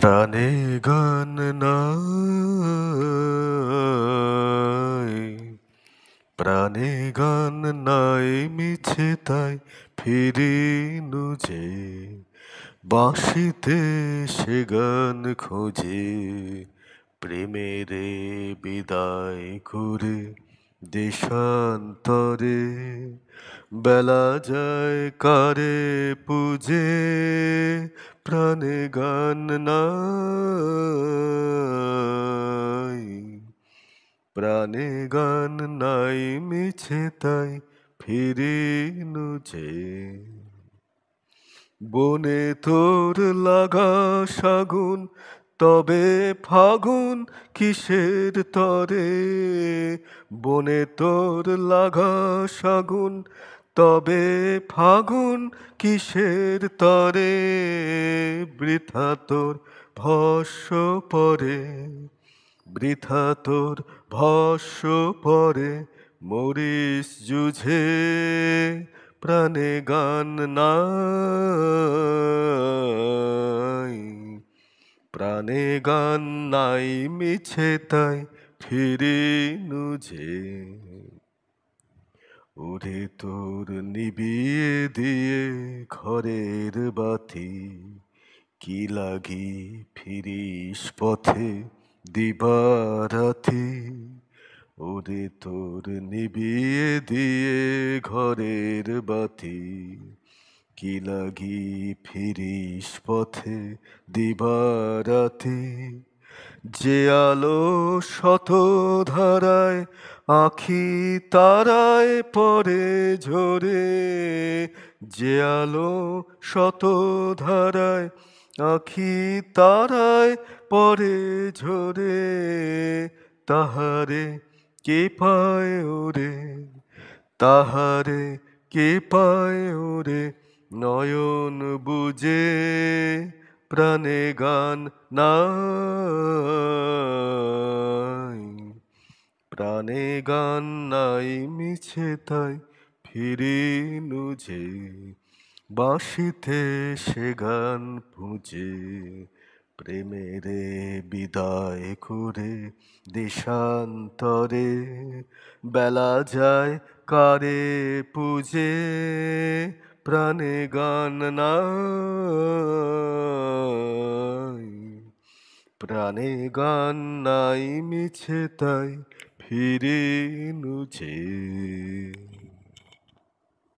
প্রাণে গান নাই, প্রাণে গান নাই মিছে তাই ফিরিনু যে বাঁশিতে সে গান খোঁজে প্রেমেরে বিদায় করে দেশান্তরে বেলা যায় কারে পুজে প্রাণে গান নাই, প্রাণে গান নাই মিছে তাই ফিরিনু যে বনে তোর লাগা শাগুন তবে ফাগুন কিসের তরে, বনে তোর লাগা শাগুন তবে ফাগুন কিসের তরে, বৃথা তোর ভস্য পরে, বৃথা তোর ভস্য পরে মরিস যুঝে প্রাণে গান নাই, প্রাণে গান নাই মিছে তাই ফিরিনু যে ওরে তোর নিবিয়ে দিয়ে ঘরের বাতি কি লাগি ফিরিস পথে দিবারাতি, ওরে তোর নিবিয়ে দিয়ে ঘরের বাতি কি লাগি ফিরিস পথে দিবারাতি, যে আলো শত ধারায় আখি তারায় পরে ঝরে, যে আলো শত ধারায় আখি তারায় পরে ঝরে, তাহারে কে পায় ওরে, তাহারে কে পায় ওরে নয়ন বুজে প্রাণে গান নাই, প্রাণে গান নাই মিছে তাই ফিরিনু যে বাঁশিতে সে গান পুজে প্রেমেরে বিদায় করে দেশান্তরে বেলা যায় কারে পুজে প্রাণে গান নাই, প্রাণে গান নাই মিছে তাই ফিরিনু যে।